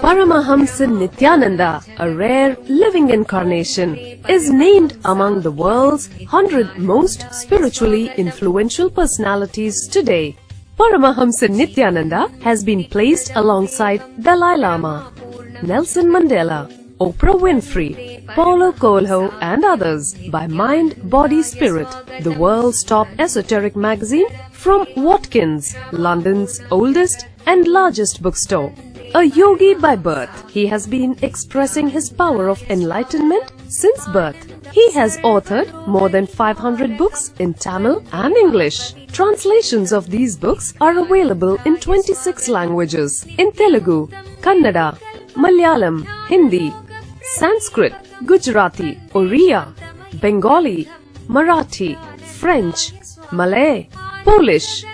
Paramahamsa Nithyananda, a rare living incarnation, is named among the world's 100 most spiritually influential personalities today. Paramahamsa Nithyananda has been placed alongside Dalai Lama, Nelson Mandela, Oprah Winfrey, Paulo Coelho and others by Mind, Body, Spirit, the world's top esoteric magazine from Watkins, London's oldest and largest bookstore. A yogi by birth, he has been expressing his power of enlightenment since birth. He has authored more than 500 books in Tamil and English. Translations of these books are available in 26 languages in Telugu, Kannada, Malayalam, Hindi, Sanskrit, Gujarati, Oriya, Bengali, Marathi, French, Malay, Polish,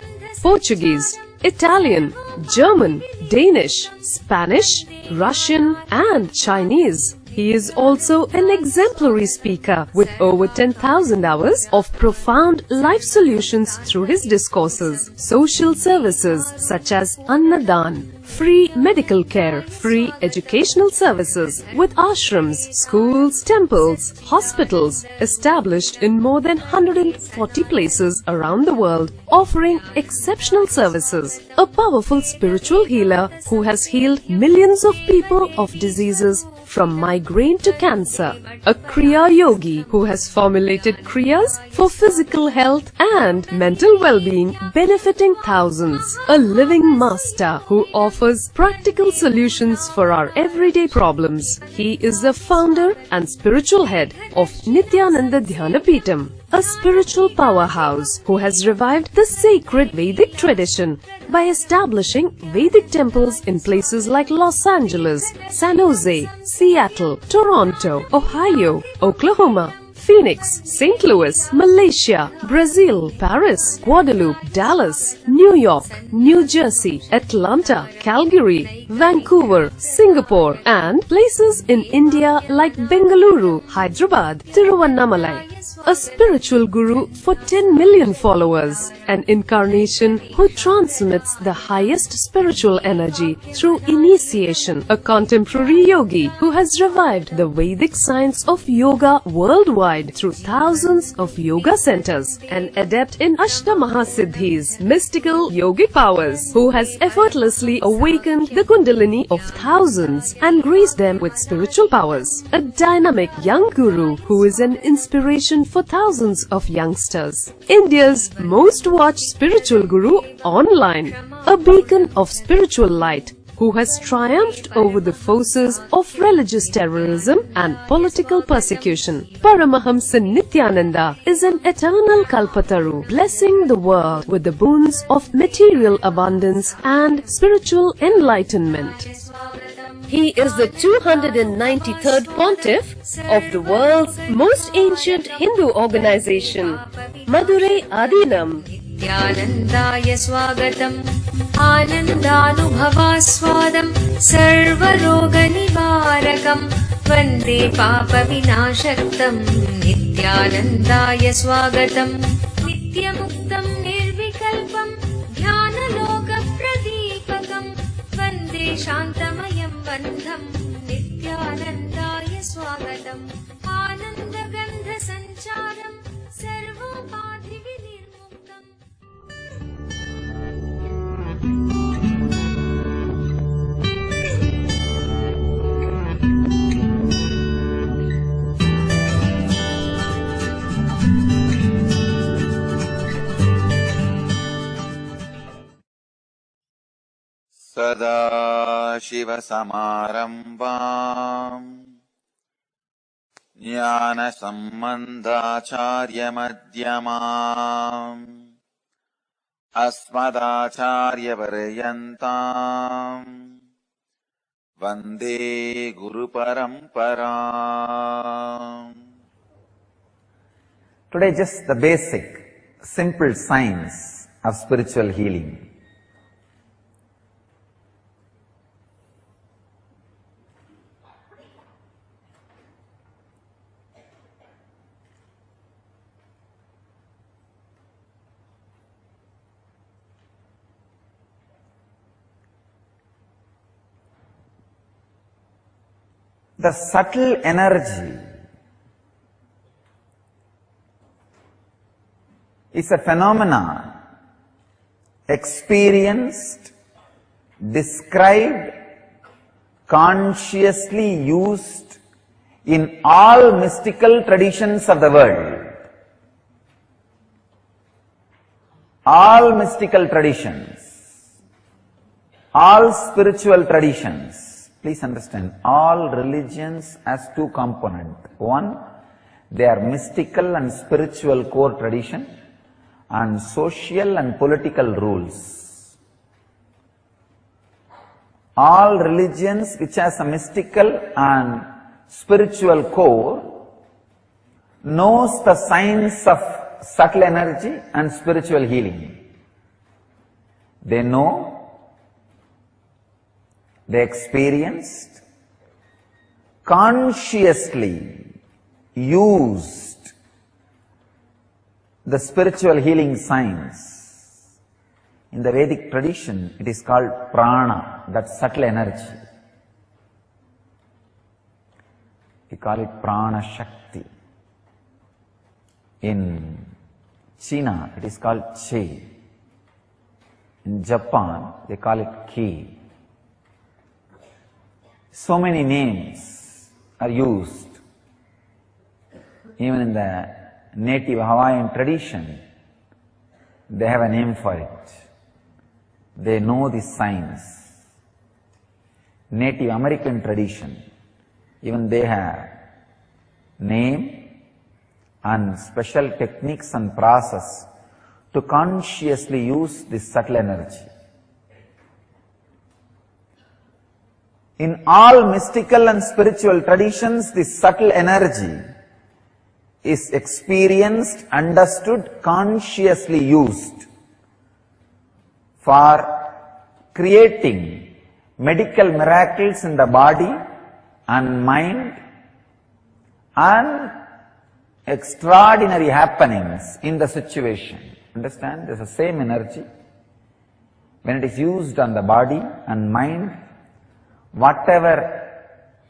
Portuguese, Italian, German, Danish, Spanish, Russian and Chinese. He is also an exemplary speaker with over 10,000 hours of profound life solutions through his discourses. Social services such as Annadan, free medical care, free educational services with ashrams, schools, temples, hospitals established in more than 140 places around the world, offering exceptional services. A powerful spiritual healer who has healed millions of people of diseases from migraine to cancer. A Kriya Yogi who has formulated Kriyas for physical health and mental well-being, benefiting thousands. A living master who offers practical solutions for our everyday problems. He is the founder and spiritual head of Nithyananda Dhyanapeetham, a spiritual powerhouse who has revived the sacred Vedic tradition by establishing Vedic temples in places like Los Angeles, San Jose, Seattle, Toronto, Ohio, Oklahoma, Phoenix, St. Louis, Malaysia, Brazil, Paris, Guadeloupe, Dallas, New York, New Jersey, Atlanta, Calgary, Vancouver, Singapore, and places in India like Bengaluru, Hyderabad, Tiruvannamalai. A spiritual guru for 10 million followers, an incarnation who transmits the highest spiritual energy through initiation, a contemporary yogi who has revived the Vedic science of yoga worldwide through thousands of yoga centers, an adept in Ashtamaha-siddhis, mystical yogic powers, who has effortlessly awakened the kundalini of thousands and graced them with spiritual powers, a dynamic young guru who is an inspiration for thousands of youngsters, India's most watched spiritual guru online, a beacon of spiritual light who has triumphed over the forces of religious terrorism and political persecution. Paramahamsa Nithyananda is an eternal Kalpataru, blessing the world with the boons of material abundance and spiritual enlightenment. He is the 293rd Pontiff of the world's most ancient Hindu organization, Madurai Adinam. Nithyanandaya swagatam Anandanubhavaswadam Sarvaroga nivarakam Vande papa vinashaktam Nithyanandaya swagatam Nityamuktam nirvikalpam Dhyanaloka pradipakam Vande shantamayam bandham Nithyanandaya swagatam Anandagandha sancharam Sarvopadhi vinirmuktam. सदाशिवसमारम्भाम् ज्ञानसम्बन्धाचार्यमध्यमाम् अस्मदाचार्यपर्यन्ताम् वन्दे गुरुपरम्पराम्. Today just the basic, simple science of spiritual healing. The subtle energy is a phenomena experienced, described, consciously used in all mystical traditions of the world. All mystical traditions, all spiritual traditions, please understand, all religions has two components. One, they are mystical and spiritual core tradition, and social and political rules. All religions which has a mystical and spiritual core knows the science of subtle energy and spiritual healing. They know, they experienced, consciously used the spiritual healing science. In the Vedic tradition, it is called prana, that subtle energy. We call it prana shakti. In China, it is called chi. In Japan, they call it ki. So many names are used. Even in the native Hawaiian tradition, they have a name for it. They know this science. Native American tradition, even they have name and special techniques and process to consciously use this subtle energy. In all mystical and spiritual traditions, this subtle energy is experienced, understood, consciously used for creating medical miracles in the body and mind and extraordinary happenings in the situation. Understand? There's the same energy. When it is used on the body and mind, whatever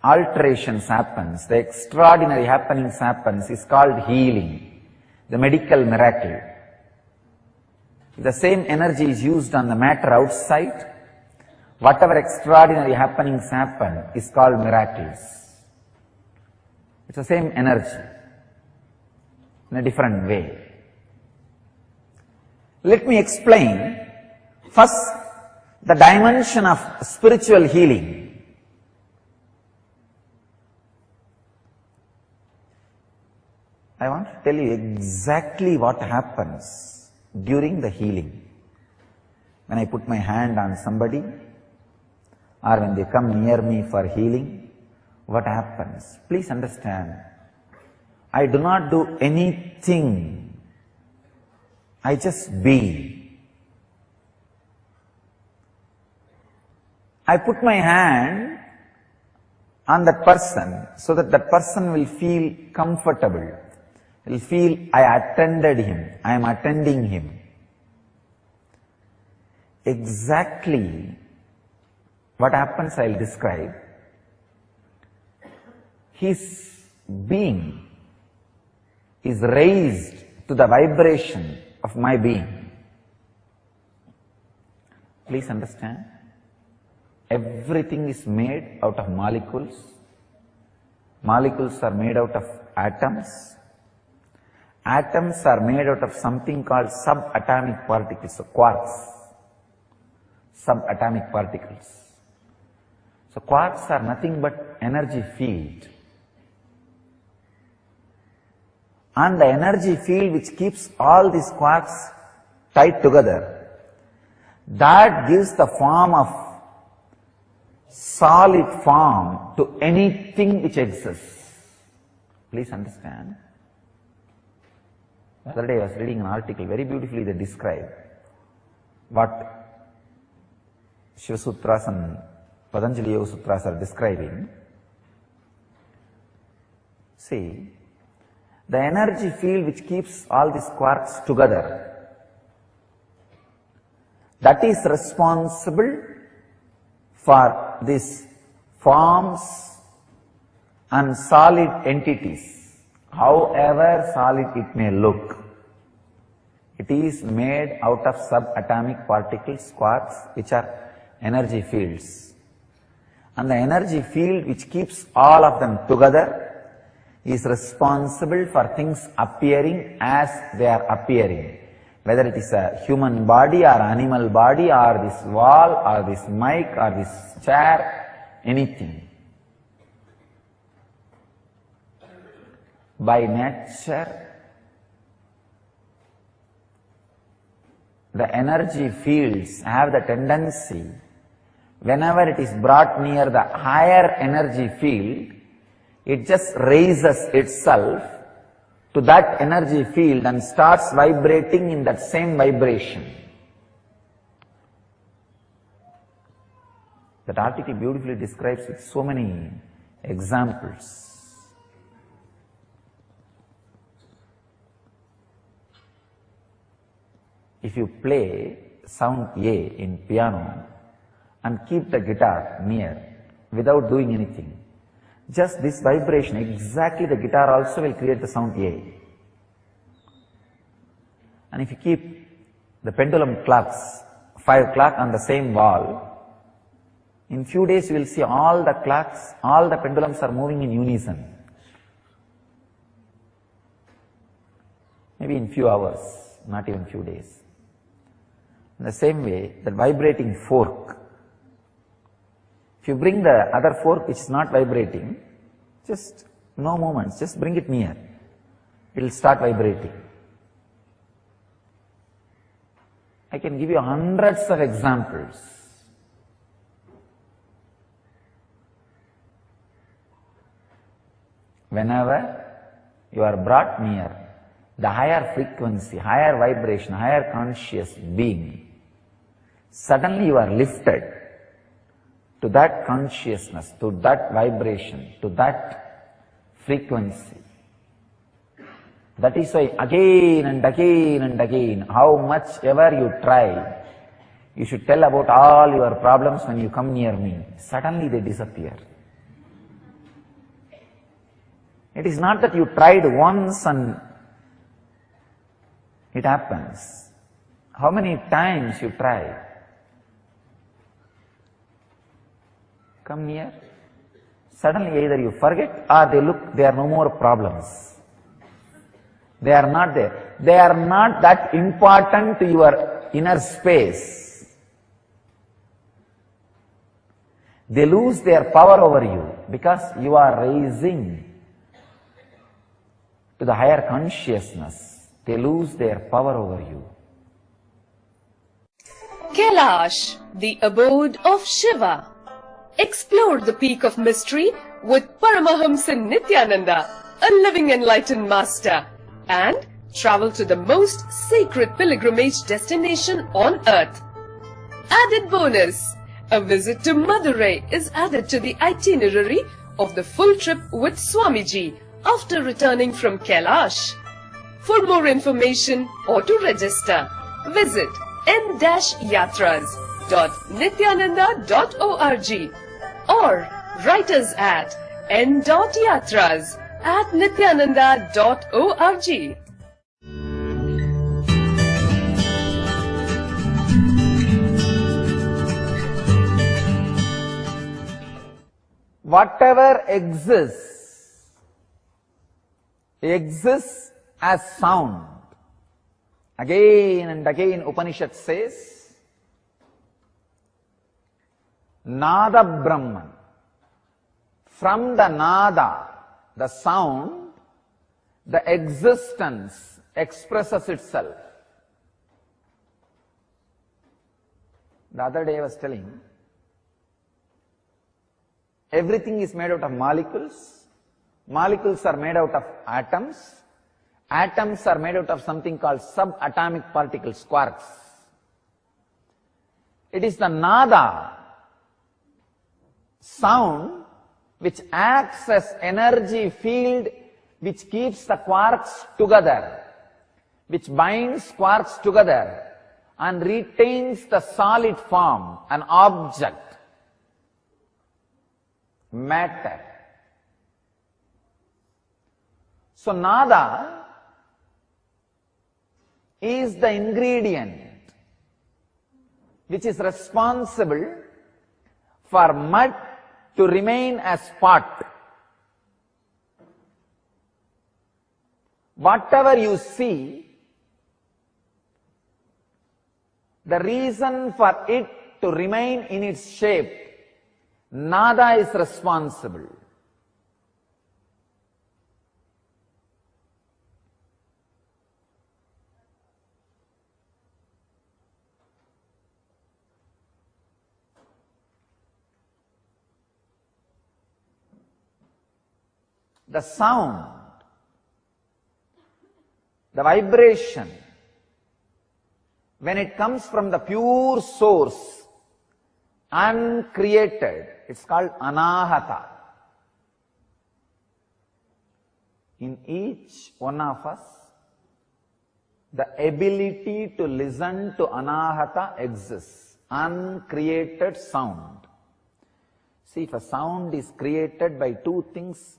alterations happens, the extraordinary happenings happens, is called healing, the medical miracle. If the same energy is used on the matter outside, whatever extraordinary happenings happen is called miracles. It's the same energy in a different way. Let me explain first the dimension of spiritual healing. I want to tell you exactly what happens during the healing. When I put my hand on somebody or when they come near me for healing, what happens? Please understand, I do not do anything. I just be. I put my hand on that person so that that person will feel comfortable. Will feel I attended him, I am attending him. Exactly what happens I will describe. His being is raised to the vibration of my being. Please understand, everything is made out of molecules. Molecules are made out of atoms. Atoms are made out of something called subatomic particles, so quarks, subatomic particles. So quarks are nothing but energy field. And the energy field which keeps all these quarks tied together, that gives the form of solid form to anything which exists. Please understand. The other day I was reading an article, very beautifully they describe what Shiva Sutras and Patanjali Yoga Sutras are describing. See, the energy field which keeps all these quarks together, that is responsible for these forms and solid entities, however solid it may look, it is made out of subatomic particles, quarks, which are energy fields. And the energy field which keeps all of them together is responsible for things appearing as they are appearing. Whether it is a human body or animal body or this wall or this mic or this chair, anything. By nature, the energy fields have the tendency, whenever it is brought near the higher energy field, it just raises itself to that energy field and starts vibrating in that same vibration. That article beautifully describes with so many examples. If you play sound A in piano and keep the guitar near without doing anything, just this vibration, exactly the guitar also will create the sound A. And if you keep the pendulum clocks, 5 o'clock on the same wall, in few days you will see all the clocks, all the pendulums are moving in unison. Maybe in few hours, not even few days. In the same way, that vibrating fork, if you bring the other fork which is not vibrating, just no movements, just bring it near, it will start vibrating. I can give you hundreds of examples. Whenever you are brought near the higher frequency, higher vibration, higher conscious being, suddenly you are lifted to that consciousness, to that vibration, to that frequency. That is why again and again and again, how much ever you try, you should tell about all your problems when you come near me. Suddenly they disappear. It is not that you tried once and it happens. How many times you try? Come near. Suddenly either you forget or they look, there are no more problems. They are not there. They are not that important to your inner space. They lose their power over you because you are raising to the higher consciousness. They lose their power over you. Kailash, the abode of Shiva. Explore the peak of mystery with Paramahamsa Nithyananda, a living enlightened master, and travel to the most sacred pilgrimage destination on earth. Added bonus, a visit to Madurai is added to the itinerary of the full trip with Swamiji after returning from Kailash. For more information or to register, visit n-yatras.nithyananda.org or write us at n.yatras@nithyananda.org. Whatever exists as sound. Again and again Upanishad says, Nada Brahman. From the Nada, the sound, the existence expresses itself. The other day I was telling, everything is made out of molecules. Molecules are made out of atoms. Atoms are made out of something called subatomic particles, quarks. It is the nada, sound, which acts as energy field which keeps the quarks together, which binds quarks together and retains the solid form, an object, matter. So nada is the ingredient which is responsible for mud to remain as pot. Whatever you see, the reason for it to remain in its shape, nada is responsible. The sound, the vibration, when it comes from the pure source, uncreated, it's called anahata. In each one of us, the ability to listen to anahata exists, uncreated sound. See, if a sound is created by two things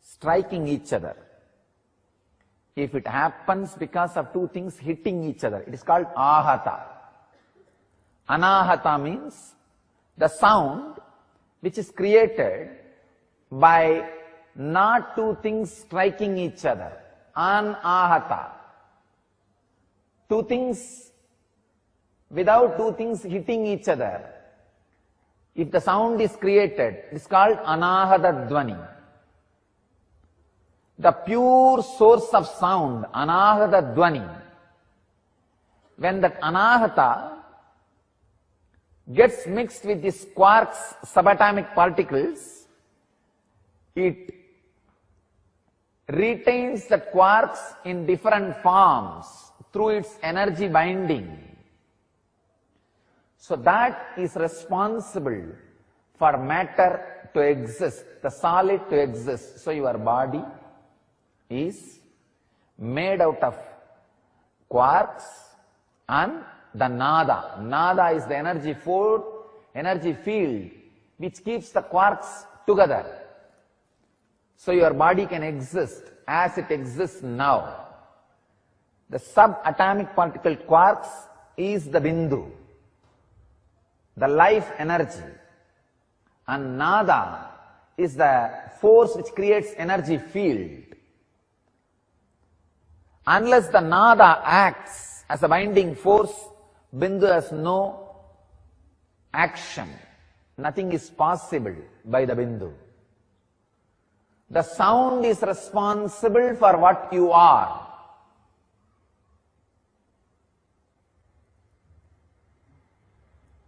striking each other, if it happens because of two things hitting each other, it is called ahata. Anahata means the sound which is created by not two things striking each other. Anahata. Two things, without two things hitting each other, if the sound is created, it is called anahata dvani. The pure source of sound, anahata dvani, when that anahata gets mixed with these quarks, subatomic particles, it retains that quarks in different forms through its energy binding. So that is responsible for matter to exist, the solid to exist. So your body is made out of quarks and the nada. Nada is the energy field which keeps the quarks together. So your body can exist as it exists now. The subatomic particle quarks is the bindu, the life energy, and nada is the force which creates energy field. Unless the nada acts as a binding force, bindu has no action. Nothing is possible by the bindu. The sound is responsible for what you are.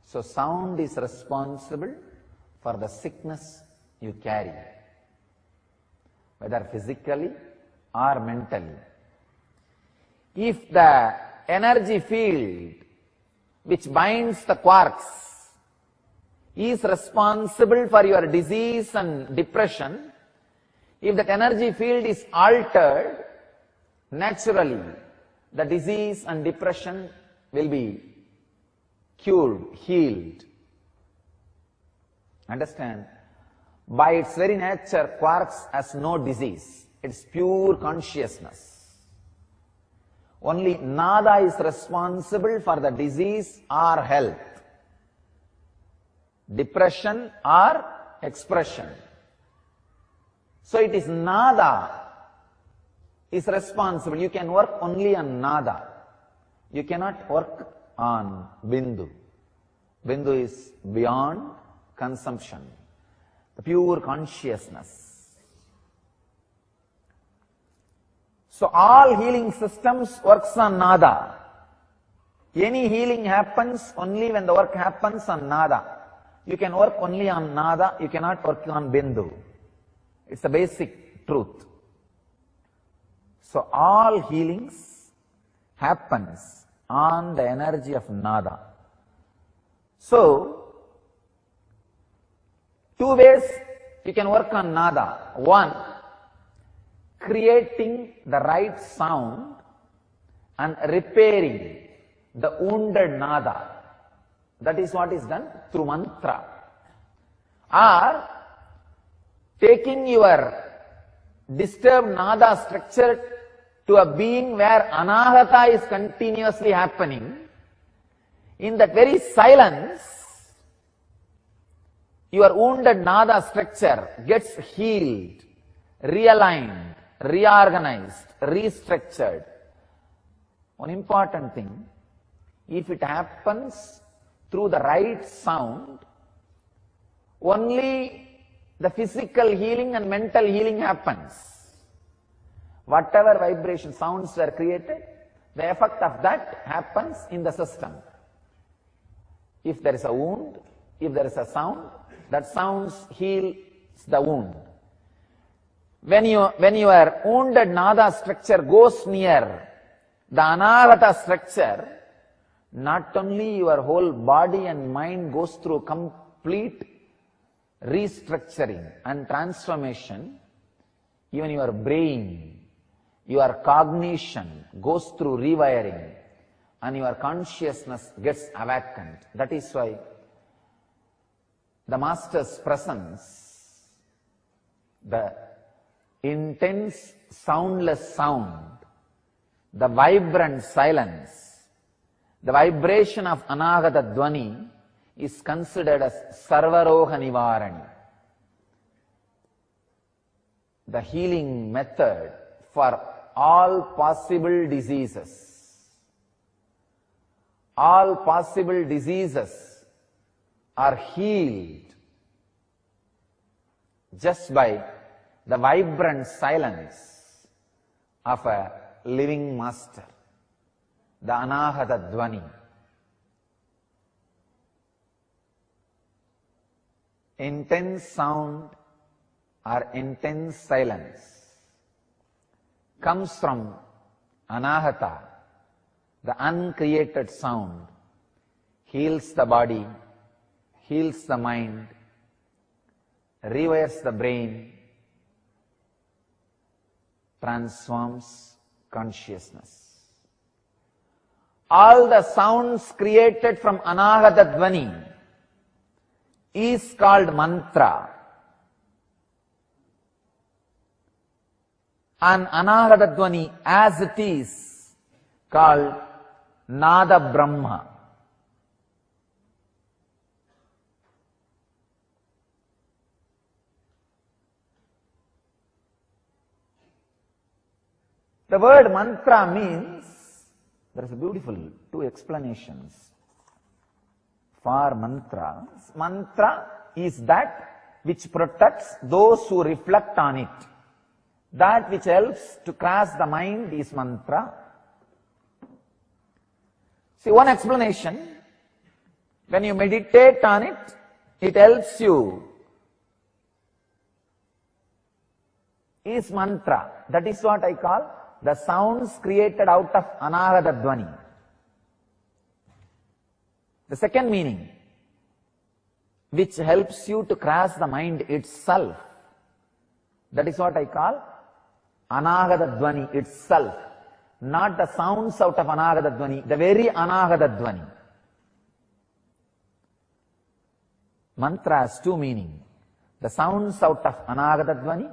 So sound is responsible for the sickness you carry, whether physically or mentally. If the energy field which binds the quarks is responsible for your disease and depression, if that energy field is altered, naturally the disease and depression will be cured, healed. Understand? By its very nature, quarks has no disease. It's pure consciousness. Only nada is responsible for the disease or health, depression or expression. So it is nada is responsible. You can work only on nada. You cannot work on bindu. Bindu is beyond consumption, the pure consciousness. So all healing systems works on nada. Any healing happens only when the work happens on nada. You can work only on nada, you cannot work on bindu. It's a basic truth. So all healings happens on the energy of nada. So, two ways you can work on nada. One, creating the right sound and repairing the wounded nada. That is what is done through mantra. Or taking your disturb nada structure to a being where anahata is continuously happening, in that very silence, your wounded nada structure gets healed, realigned, reorganized, restructured. One important thing, if it happens through the right sound, only the physical healing and mental healing happens. Whatever vibration sounds were created, the effect of that happens in the system. If there is a wound, if there is a sound, that sound heals the wound. When your wounded nada structure goes near the anahata structure, not only your whole body and mind goes through complete restructuring and transformation, even your brain, your cognition goes through rewiring, and your consciousness gets awakened. That is why the Master's presence, the intense soundless sound, the vibrant silence, the vibration of anahata dvani is considered as sarvaroga nivarani, the healing method for all possible diseases. All possible diseases are healed just by the vibrant silence of a living master, the anahata dvani. Intense sound or intense silence comes from anahata, the uncreated sound, heals the body, heals the mind, rewires the brain, transforms consciousness. All the sounds created from anahata dvani is called mantra. And anahata dvani as it is called nada brahma. The word mantra means, there is a beautiful two explanations for mantra. Mantra is that which protects those who reflect on it. That which helps to cross the mind is mantra. See, one explanation, when you meditate on it, it helps you, is mantra. That is what I call the sounds created out of anahata dvani. The second meaning, which helps you to cross the mind itself, that is what I call anahata dvani itself, not the sounds out of anahata dvani, the very anahata dvani. Mantra has two meanings, the sounds out of anahata dvani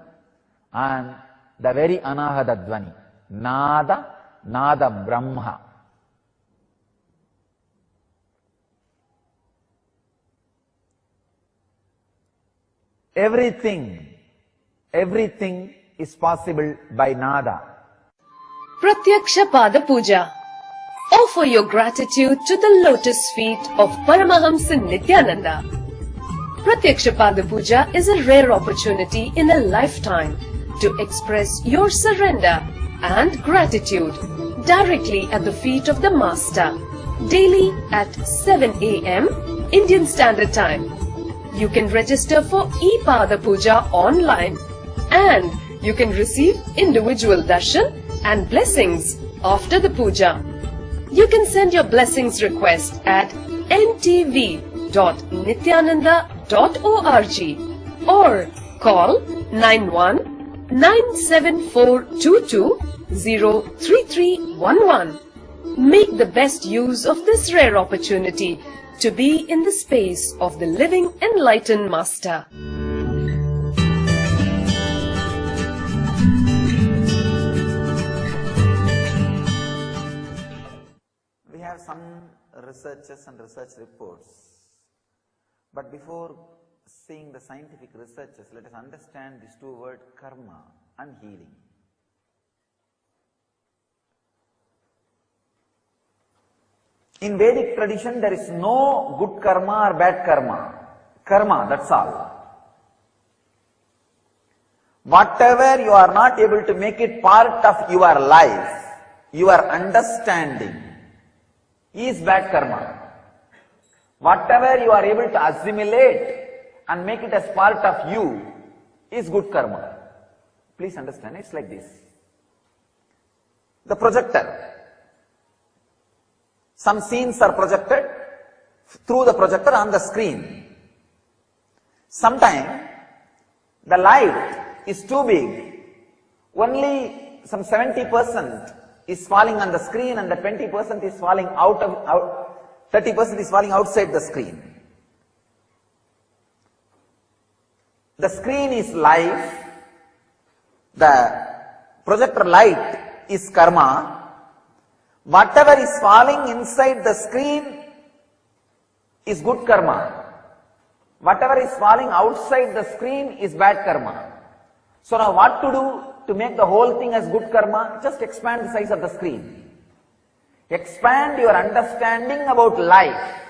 and the very anahata dvani. Nada, nada brahma. Everything is possible by nada. Pratyaksha Pada Puja. Offer your gratitude to the lotus feet of Paramahamsa Nithyananda. Pratyaksha Pada Puja is a rare opportunity in a lifetime to express your surrender and gratitude directly at the feet of the Master, daily at 7 a.m. Indian Standard Time. You can register for e-Pada Puja online and you can receive individual darshan and blessings after the puja. You can send your blessings request at ntv.nithyananda.org or call 91-97422-03311. Make the best use of this rare opportunity to be in the space of the living enlightened Master. We have some researches and research reports, but before seeing the scientific researches, let us understand these two words, karma and healing. In Vedic tradition, there is no good karma or bad karma. Karma, that's all. Whatever you are not able to make it part of your life, your understanding, is bad karma. Whatever you are able to assimilate and make it as part of you is good karma. Please understand, it's like this. The projector. Some scenes are projected through the projector on the screen. Sometimes the light is too big. Only some 70% is falling on the screen and the 20% is falling 30% is falling outside the screen. The screen is life. The projector light is karma. Whatever is falling inside the screen is good karma. Whatever is falling outside the screen is bad karma. So now what to do to make the whole thing as good karma? Just expand the size of the screen. Expand your understanding about life.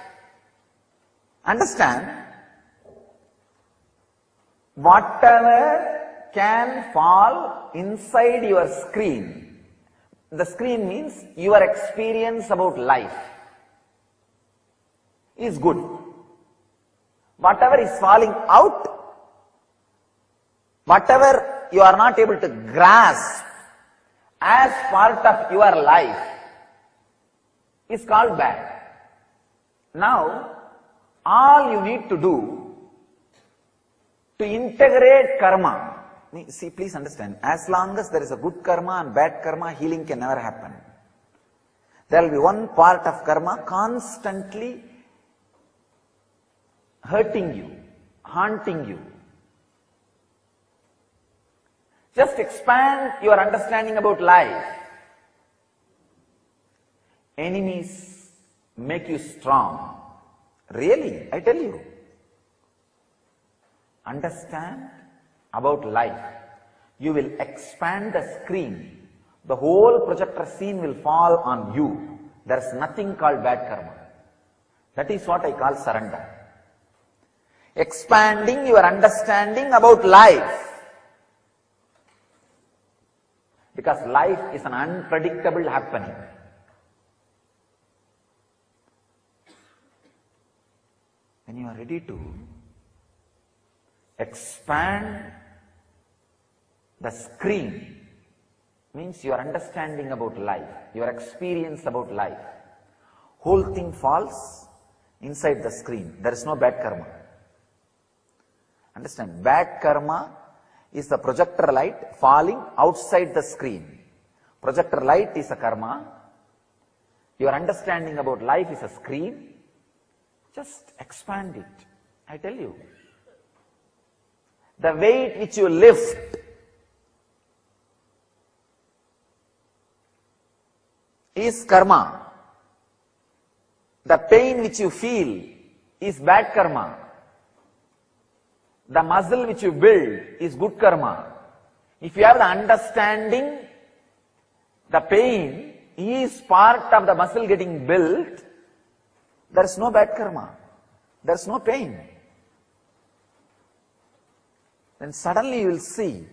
Understand, whatever can fall inside your screen, the screen means your experience about life, is good. Whatever is falling out, whatever you are not able to grasp as part of your life, is called bad. Now, all you need to do to integrate karma, see, please understand, as long as there is a good karma and bad karma, healing can never happen. There will be one part of karma constantly hurting you, haunting you. Just expand your understanding about life. Enemies make you strong. Really, I tell you. Understand about life. You will expand the screen. The whole projector scene will fall on you. There is nothing called bad karma. That is what I call surrender. Expanding your understanding about life. Because life is an unpredictable happening. When you are ready to expand the screen, means your understanding about life, your experience about life, whole thing falls inside the screen. There is no bad karma. Understand, bad karma is the projector light falling outside the screen. Projector light is a karma. Your understanding about life is a screen. Just expand it. I tell you. The weight which you lift is karma. The pain which you feel is bad karma. The muscle which you build is good karma. If you have the understanding, the pain is part of the muscle getting built, there is no bad karma. There is no pain. Then suddenly you will see,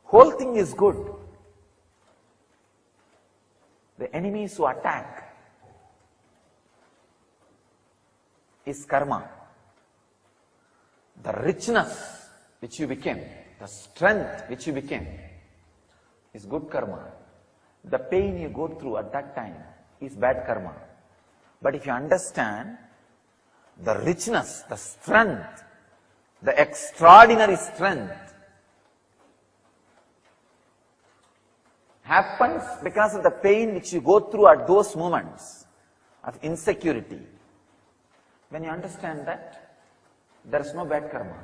whole thing is good. The enemies who attack is karma. The richness which you became, the strength which you became is good karma. The pain you go through at that time is bad karma. But if you understand the richness, the strength, the extraordinary strength happens because of the pain which you go through at those moments of insecurity. When you understand that, there is no bad karma.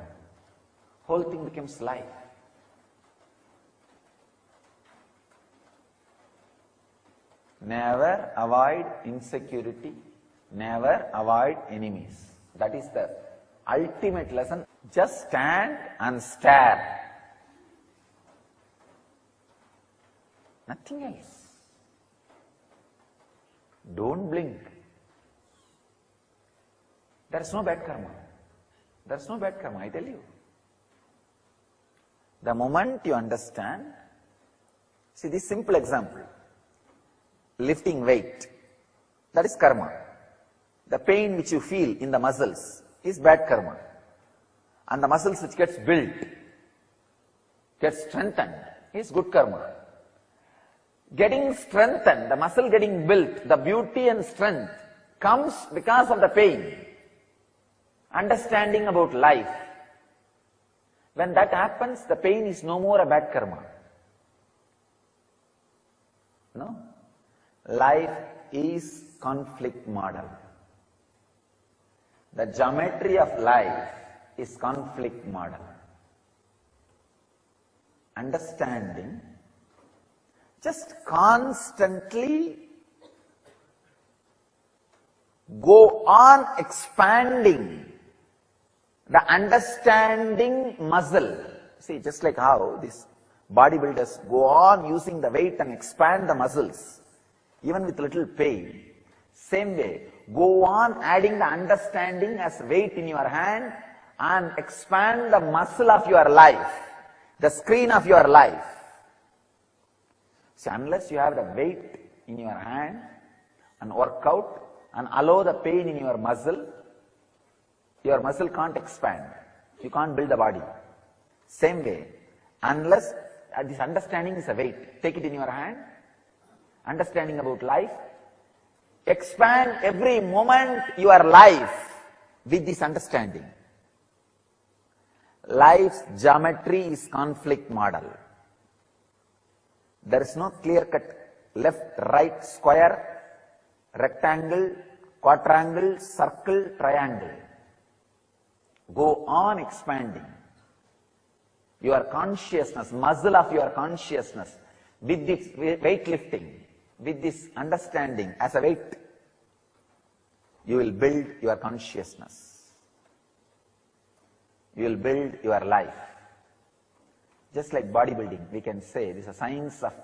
Whole thing becomes life. Never avoid insecurity. Never avoid enemies. That is the ultimate lesson. Just stand and stare. Nothing else. Don't blink. There is no bad karma. There is no bad karma, I tell you. The moment you understand, see this simple example, lifting weight, that is karma. The pain which you feel in the muscles is bad karma. And the muscles which gets built, gets strengthened, is good karma. Getting strengthened, the muscle getting built, the beauty and strength comes because of the pain. Understanding about life. When that happens, the pain is no more a bad karma. No? Life is conflict model. The geometry of life is conflict model. Understanding, just constantly go on expanding the understanding muscle. See, just like how these bodybuilders go on using the weight and expand the muscles, even with little pain. Same way, go on adding the understanding as weight in your hand and expand the muscle of your life, the screen of your life. See, unless you have the weight in your hand and work out and allow the pain in your muscle can't expand. You can't build the body. Same way, unless this understanding is a weight, take it in your hand, understanding about life, expand every moment your life with this understanding. Life's geometry is conflict model. There is no clear-cut left, right, square, rectangle, quadrangle, circle, triangle. Go on expanding your consciousness, muscle of your consciousness, with this weightlifting, with this understanding as a weight. You will build your consciousness. You will build your life. Just like bodybuilding, we can say this is a science of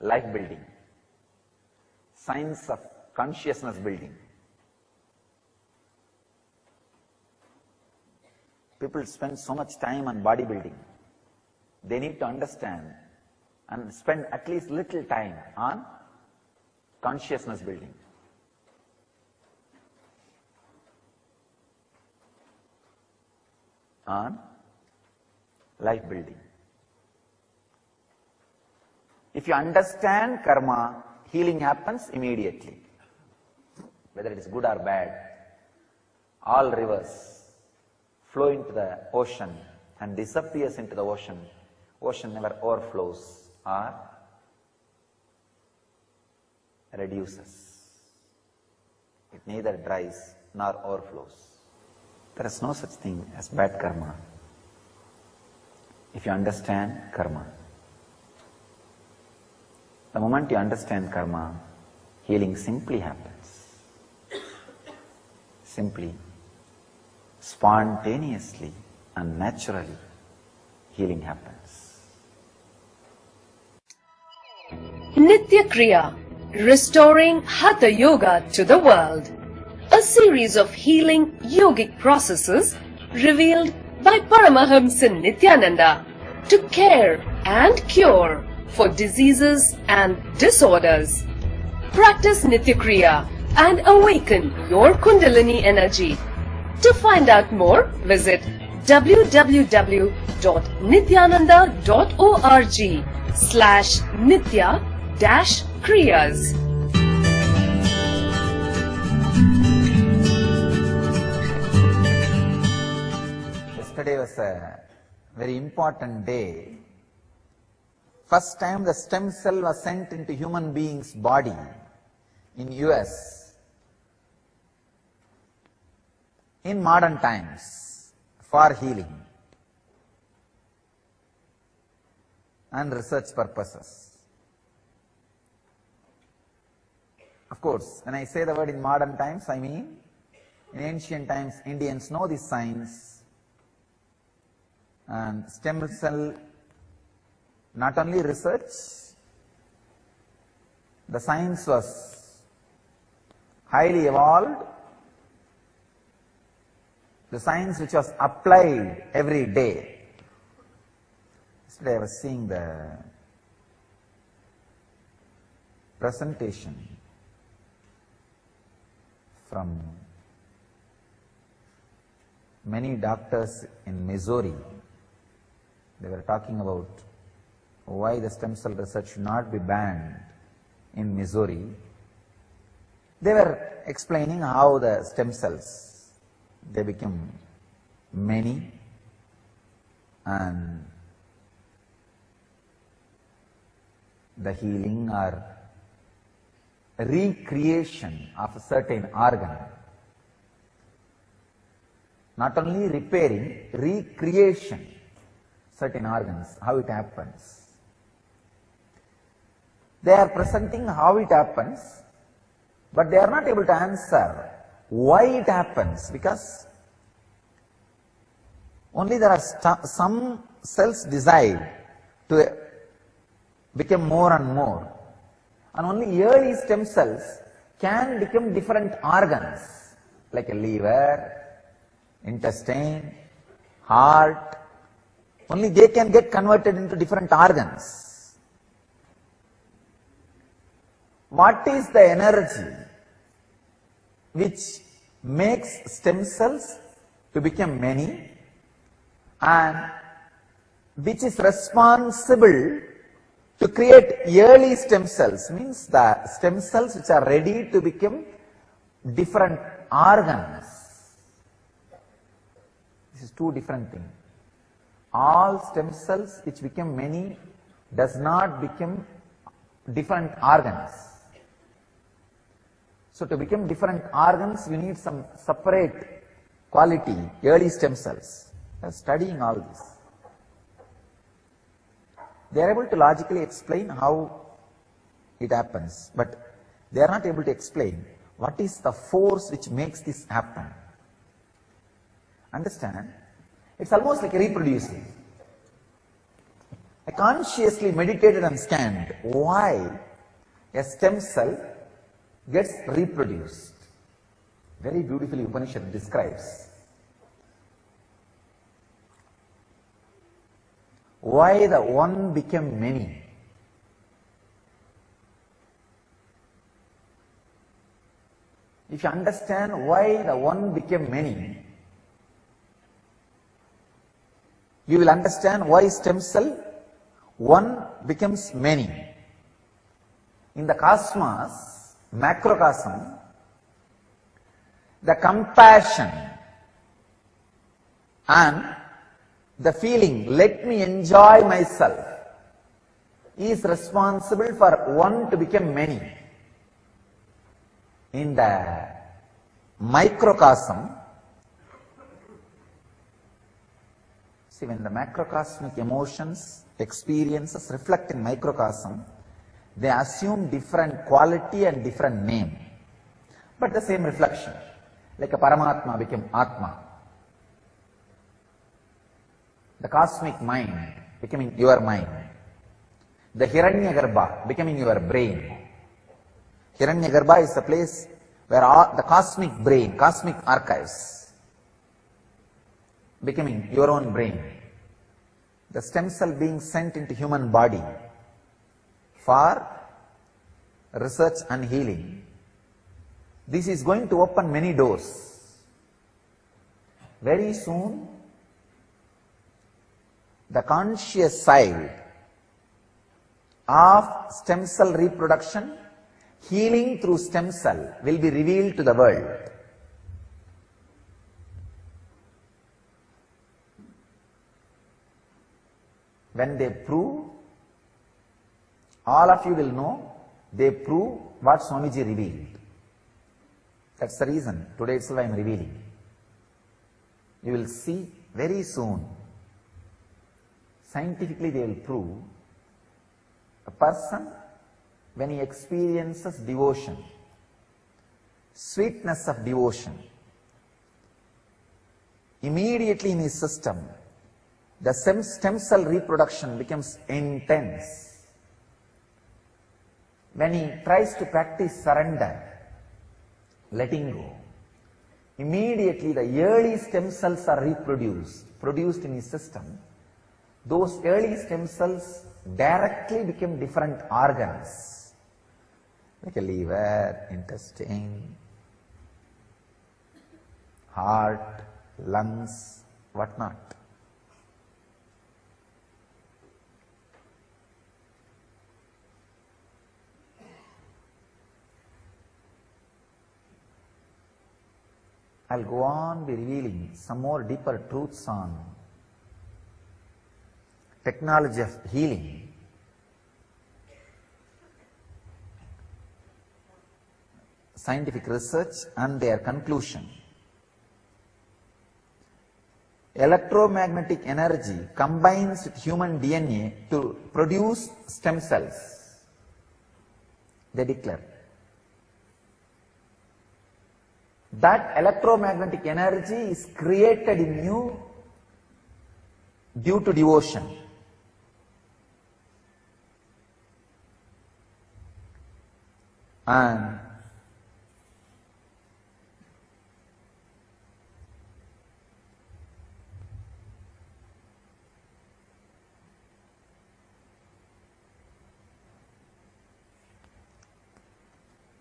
life building, science of consciousness building. People spend so much time on bodybuilding. They need to understand and spend at least little time on consciousness building. On life building. If you understand karma, healing happens immediately. Whether it is good or bad, all rivers flow into the ocean and disappears into the ocean. Ocean never overflows or reduces. It neither dries nor overflows. There is no such thing as bad karma if you understand karma. The moment you understand karma, healing simply happens. Simply, spontaneously and naturally, healing happens. Nitya Kriya, restoring Hatha Yoga to the world. A series of healing yogic processes revealed by Paramahamsa Nithyananda to care and cure for diseases and disorders. Practice Nitya Kriya and awaken your Kundalini energy. To find out more, visit www.nithyananda.org/nitya-kriyas. Yesterday was a very important day. First time the stem cell was sent into human being's body in US in modern times for healing and research purposes. Of course, when I say the word in modern times, I mean in ancient times, Indians know this science, and stem cell, not only research, the science was highly evolved, the science which was applied every day. Yesterday I was seeing the presentation from many doctors in Missouri. They were talking about why the stem cell research should not be banned in Missouri. They were explaining how the stem cells, they become many, and the healing or recreation of a certain organ. Not only repairing, recreation certain organs, how it happens. They are presenting how it happens, but they are not able to answer why it happens, because only there are some cells decide to become more and more, and only early stem cells can become different organs like a liver, intestine, heart. Only they can get converted into different organs. What is the energy which makes stem cells to become many, and which is responsible to create early stem cells? Means the stem cells which are ready to become different organs. This is two different things. All stem cells which become many does not become different organs. So to become different organs, you need some separate quality, early stem cells. They are studying all this. They are able to logically explain how it happens, but they are not able to explain what is the force which makes this happen. Understand? It's almost like reproducing. I consciously meditated and scanned why a stem cell gets reproduced. Very beautifully Upanishad describes why the one became many. If you understand why the one became many, you will understand why stem cell one becomes many. In the cosmos, macrocosm, the compassion and the feeling, let me enjoy myself, is responsible for one to become many. In the microcosm, see, when the macrocosmic emotions, experiences reflect in microcosm, they assume different quality and different name, but the same reflection. Like a Paramatma became Atma. The cosmic mind becoming your mind. The Hiranyagarbha becoming your brain. Hiranyagarbha is the place where all the cosmic brain, cosmic archives, becoming your own brain. The stem cell being sent into human body for research and healing. This is going to open many doors. Very soon, the conscious side of stem cell reproduction, healing through stem cell, will be revealed to the world. When they prove, all of you will know, they prove what Swamiji revealed. That's the reason today itself I am revealing. You will see very soon. Scientifically they will prove a person, when he experiences devotion, sweetness of devotion. Immediately in his system, the stem cell reproduction becomes intense. When he tries to practice surrender, letting go, immediately the early stem cells are produced in his system. Those early stem cells directly become different organs, like a liver, intestine, heart, lungs, whatnot. I'll go on be revealing some more deeper truths on technology of healing. Scientific research and their conclusion. Electromagnetic energy combines with human DNA to produce stem cells, they declare. That electromagnetic energy is created in you due to devotion. And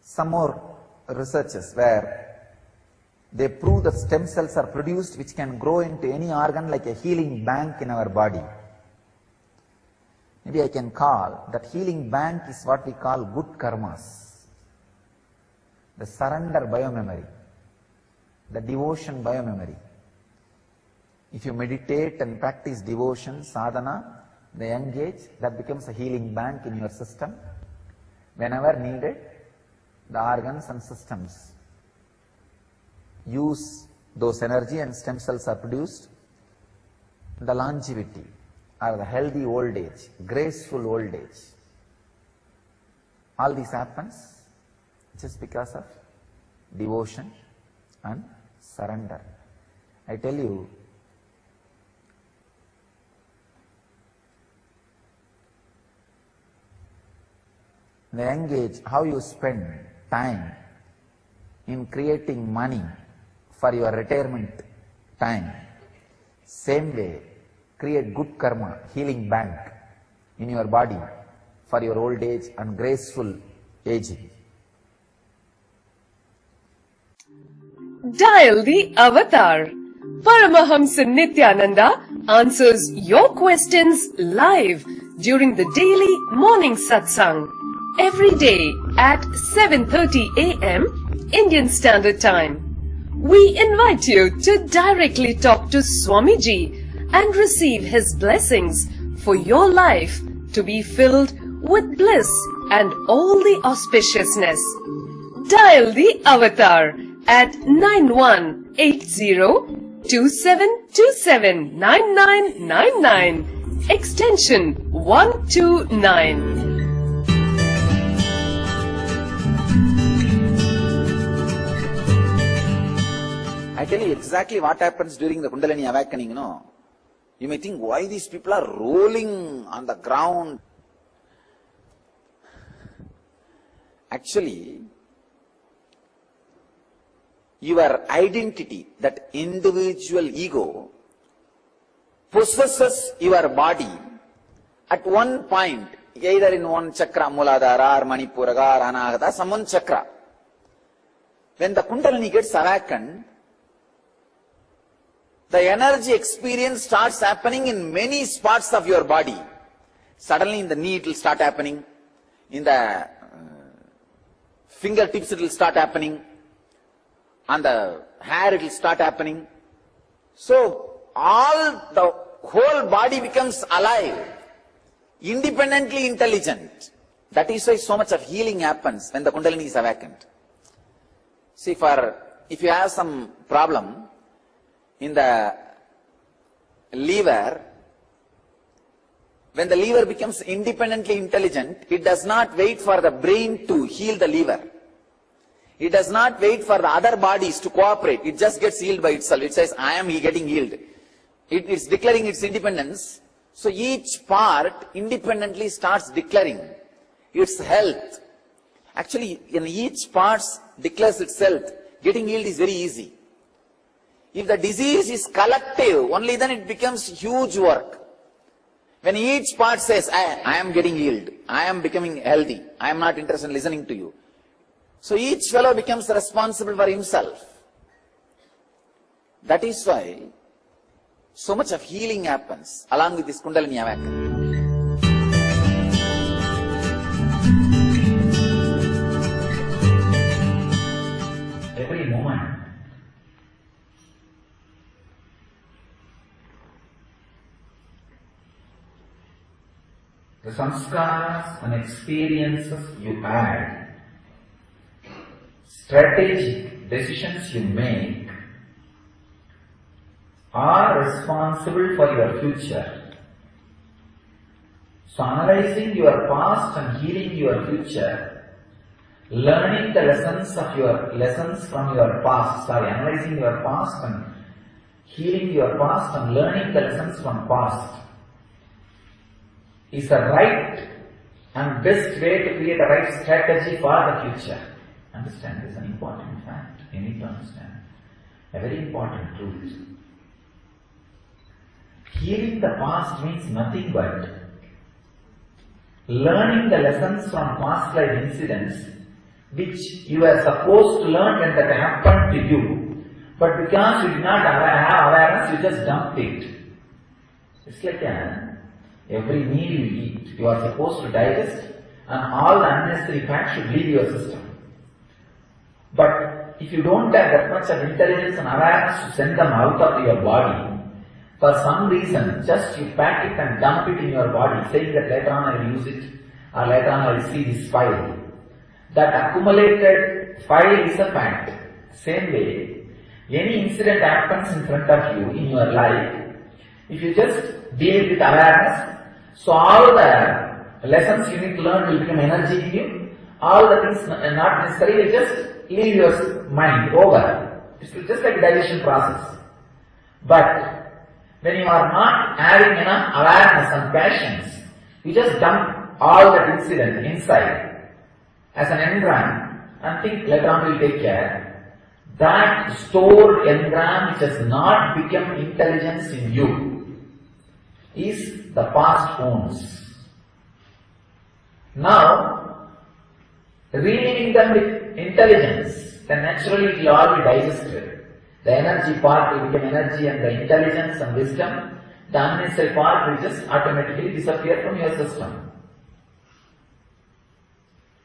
some more researches where they prove that stem cells are produced which can grow into any organ like a healing bank in our body. Maybe I can call that healing bank is what we call good karmas, the surrender biomemory, the devotion biomemory. If you meditate and practice devotion, sadhana, the young age, that becomes a healing bank in your system. Whenever needed, the organs and systems use those energy and stem cells are produced. The longevity or the healthy old age, graceful old age. All this happens just because of devotion and surrender. I tell you, in the young age, how you spend time in creating money for your retirement time, same way create good karma, healing bank in your body for your old age and graceful aging. Dial the avatar. Paramahamsa Nithyananda answers your questions live during the daily morning satsang every day at 7:30 a.m. Indian Standard Time. We invite you to directly talk to Swamiji and receive his blessings for your life to be filled with bliss and all the auspiciousness. Dial the avatar at 918027279999 extension 129. I tell you exactly what happens during the Kundalini awakening, you know. You may think, why these people are rolling on the ground? Actually, your identity, that individual ego, possesses your body at one point, either in one chakra, Muladhara or Manipuraga or Anahata, some one chakra. When the Kundalini gets awakened, the energy experience starts happening in many spots of your body. Suddenly in the knee it will start happening, in the fingertips it will start happening, on the hair it will start happening. So the whole body becomes alive, independently intelligent. That is why so much of healing happens when the Kundalini is awakened. See, if you have some problem in the liver, when the liver becomes independently intelligent, it does not wait for the brain to heal the liver. It does not wait for the other bodies to cooperate. It just gets healed by itself. It says, I am getting healed. It's declaring its independence. So each part independently starts declaring its health. Actually, when each part declares its health, getting healed is very easy. If the disease is collective, only then it becomes huge work. When each part says, I am getting healed, I am becoming healthy, I am not interested in listening to you. So each fellow becomes responsible for himself. That is why so much of healing happens along with this Kundalini awakening. Every moment the samskaras and experiences you add, strategic decisions you make are responsible for your future. So analyzing your past and healing your future, learning the lessons from your past, analyzing your past and healing your past and learning the lessons from past is the right and best way to create a right strategy for the future. Understand, this is an important fact. You need to understand. A very important truth. Healing the past means nothing but learning the lessons from past life incidents which you are supposed to learn when that happened to you, but because you did not have awareness, you just dumped it. It's like every meal you eat, you are supposed to digest, and all the unnecessary fat should leave your system. But if you don't have that much of intelligence and awareness to send them out of your body, for some reason, just you pack it and dump it in your body, saying that later on I will use it, or later on I will see this file. That accumulated file is a fact. Same way, any incident happens in front of you in your life, if you just deal with awareness, so all the lessons you need to learn will become energy in you, all the things not necessary will just leave your mind over. It's just like a digestion process. But when you are not having enough awareness and passions, you just dump all that incident inside as an engram and think later on we'll take care. That stored engram which has not become intelligence in you is the past owns. Now, relieving them with intelligence, then naturally it will all be digested. The energy part will become energy and the intelligence and wisdom. The unnecessary part will just automatically disappear from your system.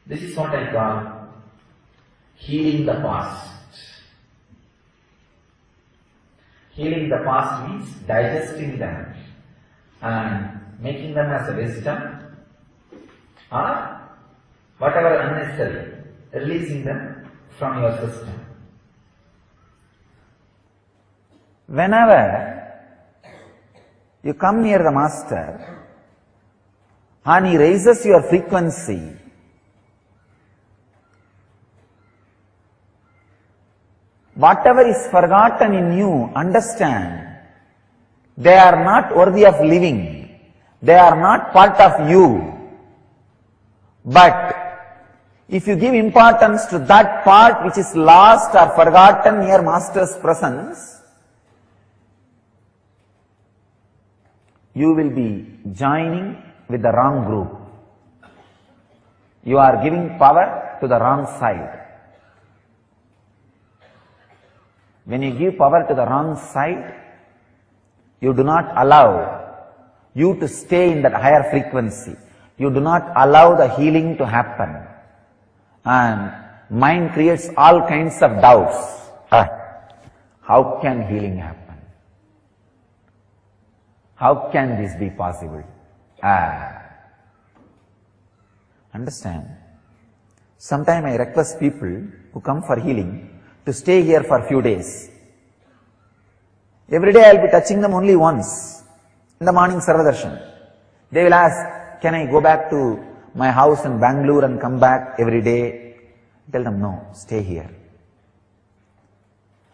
This is what I call healing the past. Healing the past means digesting them and making them as a wisdom or whatever unnecessary, releasing them from your system. Whenever you come near the Master and he raises your frequency, whatever is forgotten in you, understand, they are not worthy of living. They are not part of you. But if you give importance to that part which is lost or forgotten near Master's presence, you will be joining with the wrong group. You are giving power to the wrong side. When you give power to the wrong side, you do not allow you to stay in that higher frequency. You do not allow the healing to happen. And mind creates all kinds of doubts. How can healing happen? How can this be possible? Understand? Sometimes I request people who come for healing to stay here for a few days. Every day I will be touching them only once. In the morning Sarvadarshan. They will ask, can I go back to my house in Bangalore and come back every day? Tell them, no, stay here.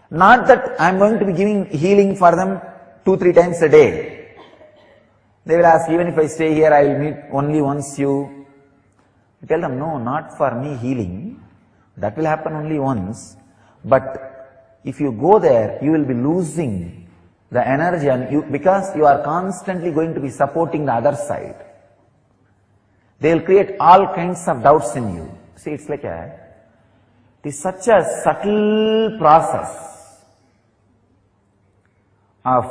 Not that I am going to be giving healing for them 2-3 times a day. They will ask, even if I stay here, I will meet only once you. Tell them, no, not for me healing. That will happen only once. But if you go there, you will be losing the energy, and because you are constantly going to be supporting the other side. They will create all kinds of doubts in you. See, it is such a subtle process of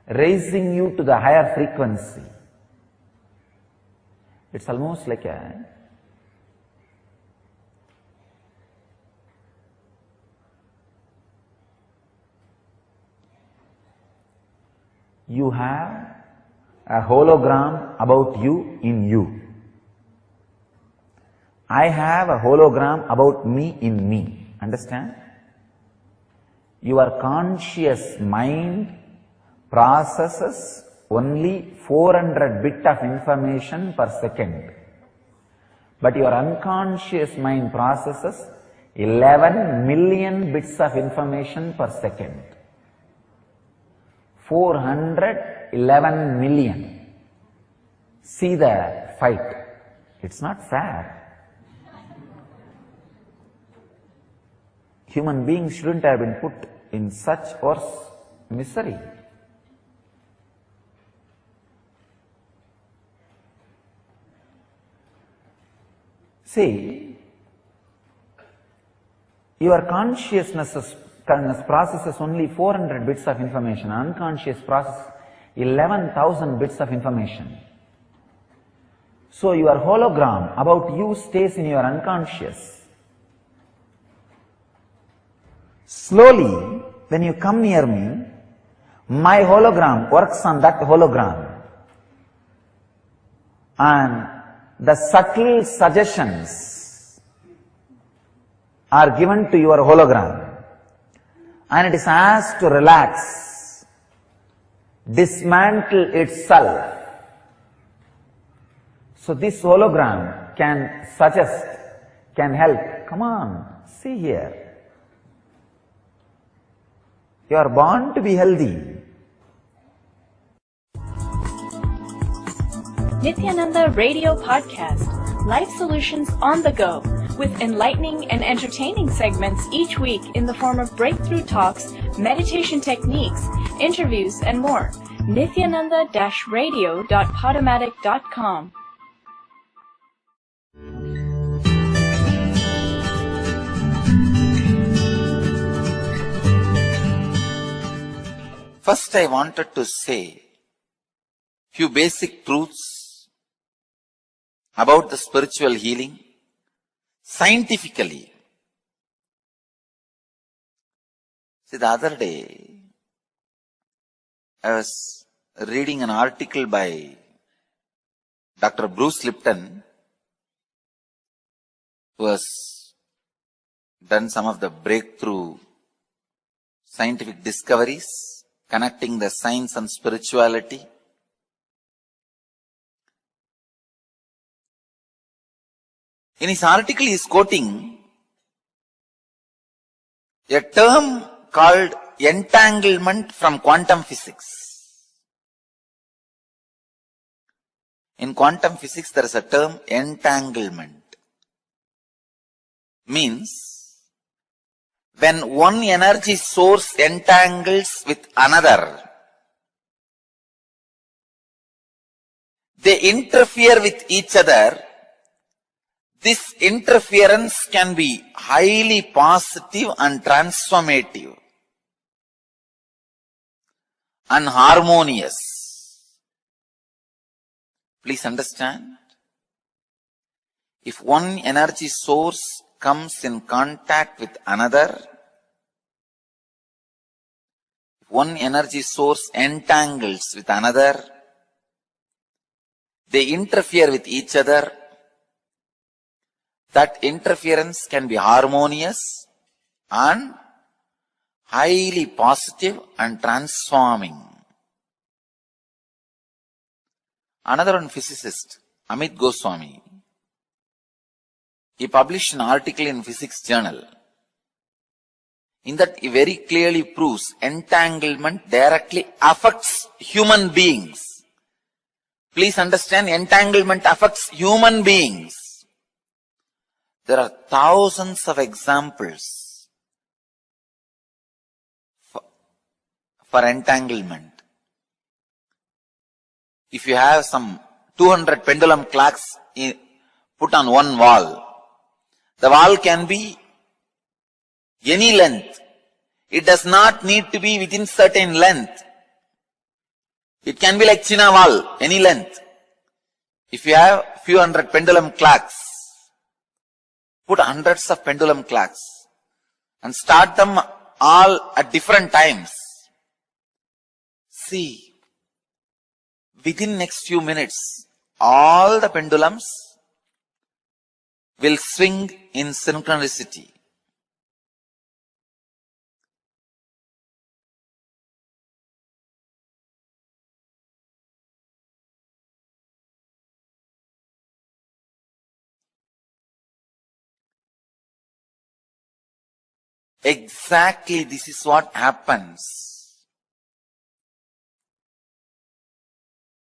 raising you to the higher frequency. It's almost like you have a hologram about you in you. I have a hologram about me in me. Understand? Your conscious mind processes only 400 bits of information per second. But your unconscious mind processes 11 million bits of information per second. 411 million. See the fight. It's not fair. Human beings shouldn't have been put in such worse misery. See, your consciousness processes only 400 bits of information. Unconscious processes 11,000 bits of information. So your hologram about you stays in your unconscious. Slowly, when you come near me, my hologram works on that hologram. And the subtle suggestions are given to your hologram. And it is asked to relax, dismantle itself. So this hologram can suggest, can help. Come on, see here. You are born to be healthy. Nithyananda Radio Podcast, Life Solutions on the Go, with enlightening and entertaining segments each week in the form of breakthrough talks, meditation techniques, interviews, and more. Nithyananda-radio.podomatic.com. First, I wanted to say few basic truths about the spiritual healing scientifically. See, the other day, I was reading an article by Dr. Bruce Lipton, who has done some of the breakthrough scientific discoveries connecting the science and spirituality. In his article, he is quoting a term called entanglement from quantum physics. In quantum physics, there is a term entanglement. Means, when one energy source entangles with another, they interfere with each other. This interference can be highly positive and transformative and harmonious. Please understand. If one energy source comes in contact with another, if one energy source entangles with another, they interfere with each other. That interference can be harmonious and highly positive and transforming. Another one physicist, Amit Goswami, he published an article in Physics Journal. In that, he very clearly proves entanglement directly affects human beings. Please understand, entanglement affects human beings. There are thousands of examples for entanglement. If you have some 200 pendulum clocks put on one wall, the wall can be any length. It does not need to be within certain length. It can be like China wall, any length. If you have few hundred pendulum clocks, put hundreds of pendulum clocks and start them all at different times. See, within next few minutes, all the pendulums will swing in synchronicity. Exactly this is what happens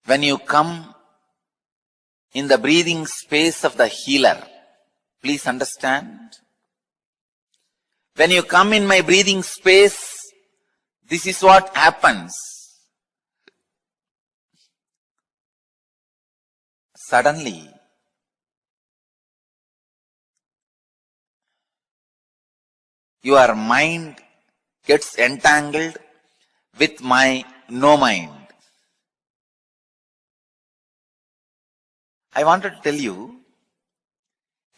when you come in the breathing space of the healer. Please understand. When you come in my breathing space, this is what happens. Suddenly, your mind gets entangled with my no mind. I wanted to tell you,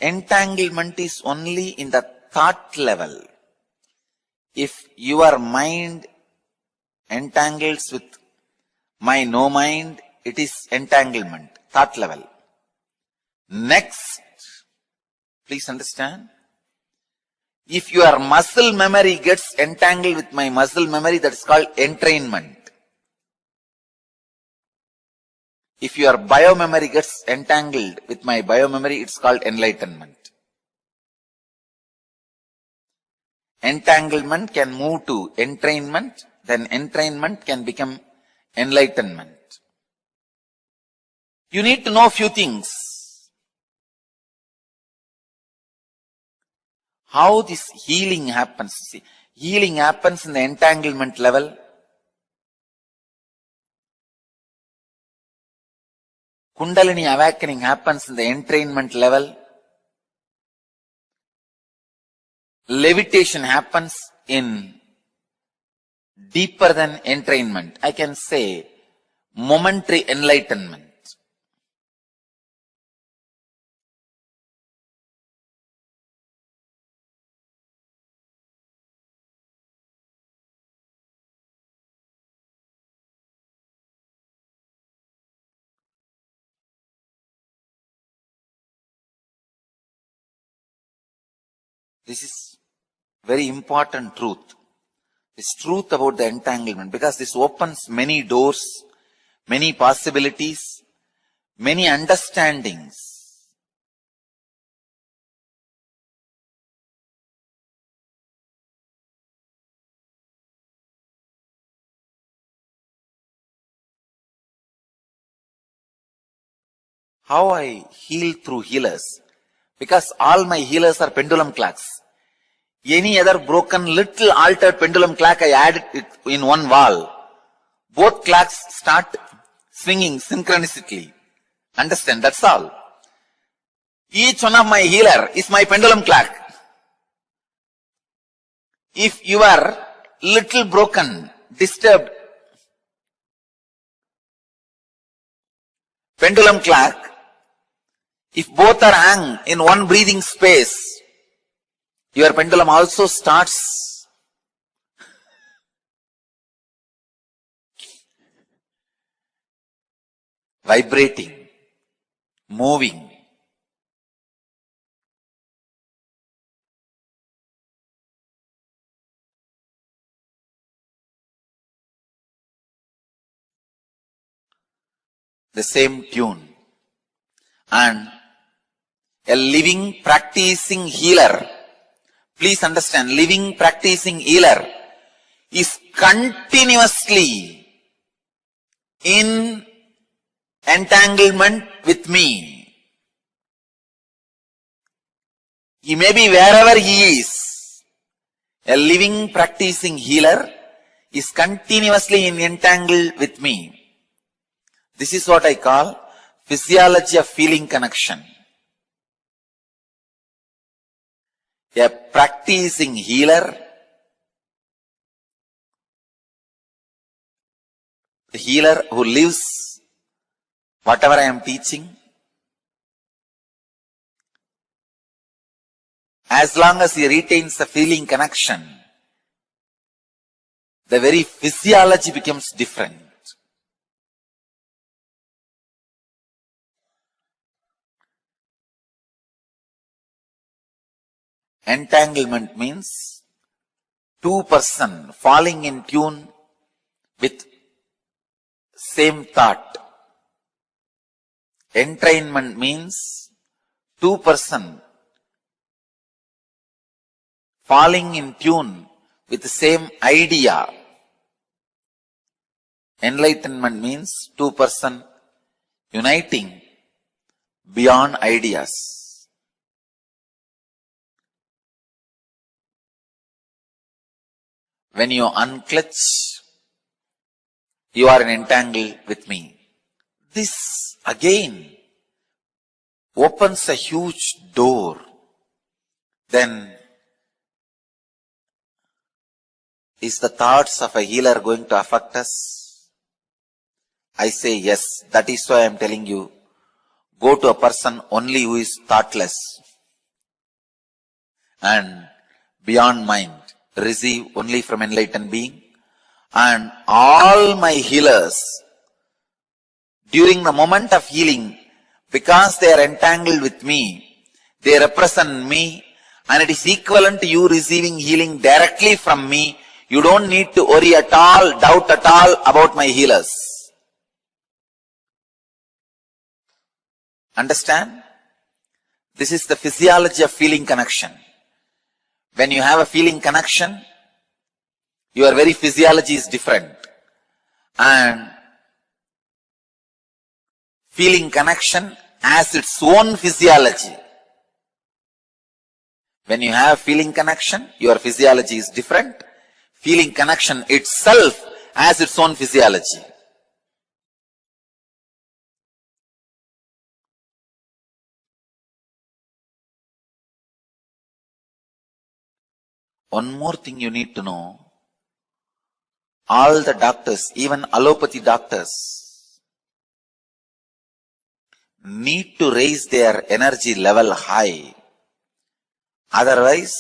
entanglement is only in the thought level. If your mind entangles with my no mind, it is entanglement, thought level. Next, please understand, if your muscle memory gets entangled with my muscle memory, that is called entrainment. If your biomemory gets entangled with my biomemory, it's called enlightenment. Entanglement can move to entrainment, then entrainment can become enlightenment. You need to know a few things. How this healing happens. See, healing happens in the entanglement level. Kundalini awakening happens in the entrainment level. Levitation happens in deeper than entrainment. I can say momentary enlightenment. This is very important truth. This truth about the entanglement, because this opens many doors, many possibilities, many understandings. How I heal through healers? Because all my healers are pendulum clocks. Any other broken, little altered pendulum clock, I add it in one wall. Both clocks start swinging synchronicity. Understand? That's all. Each one of my healer is my pendulum clock. If you are little broken, disturbed pendulum clock, if both are hung in one breathing space, your pendulum also starts vibrating, moving. The same tune. And A living, practicing healer, please understand, living, practicing healer is continuously in entanglement with me. He may be wherever he is. A living, practicing healer is continuously in entangled with me. This is what I call physiology of feeling connection. A practicing healer, the healer who lives whatever I am teaching, as long as he retains the feeling connection, the very physiology becomes different. Entanglement means two persons falling in tune with same thought. Entrainment means two persons falling in tune with the same idea. Enlightenment means two persons uniting beyond ideas. When you unclutch, you are entangled with me. This again opens a huge door. Then is the thoughts of a healer going to affect us? I say yes. That is why I am telling you, go to a person only who is thoughtless and beyond mind. Receive only from enlightened being. And all my healers, during the moment of healing, because they are entangled with me, they represent me, and it is equivalent to you receiving healing directly from me. You don't need to worry at all, doubt at all about my healers. Understand? This is the physiology of feeling connection. When you have a feeling connection, your very physiology is different. And feeling connection has its own physiology. When you have feeling connection, your physiology is different. Feeling connection itself has its own physiology. One more thing you need to know. All the doctors, even allopathy doctors, need to raise their energy level high. Otherwise,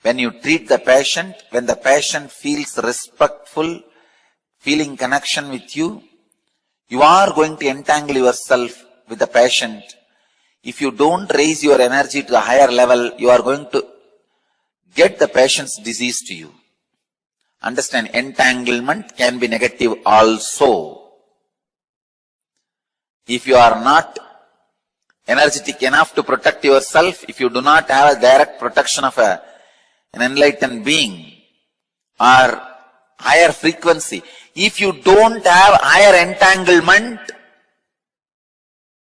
when you treat the patient, when the patient feels respectful, feeling connection with you, you are going to entangle yourself with the patient. If you don't raise your energy to a higher level, you are going to get the patient's disease to you. Understand, entanglement can be negative also. If you are not energetic enough to protect yourself, if you do not have a direct protection of an enlightened being or higher frequency, if you don't have higher entanglement,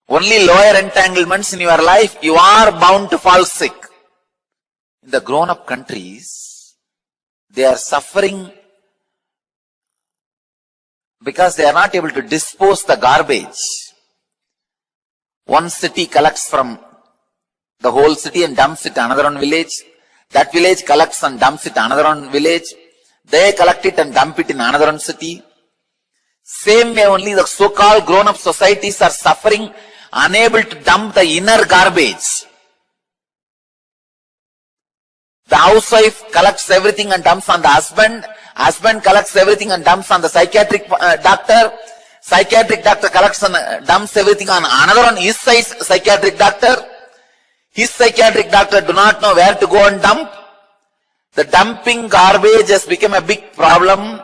only lower entanglements in your life, you are bound to fall sick. In the grown-up countries, they are suffering because they are not able to dispose the garbage. One city collects from the whole city and dumps it to another one village. That village collects and dumps it to another one village. They collect it and dump it in another one city. Same way only the so-called grown-up societies are suffering, unable to dump the inner garbage. The housewife collects everything and dumps on the husband. Husband collects everything and dumps on the psychiatric doctor. Psychiatric doctor collects and dumps everything on another one, his psychiatric doctor. His psychiatric doctor do not know where to go and dump. The dumping garbage has become a big problem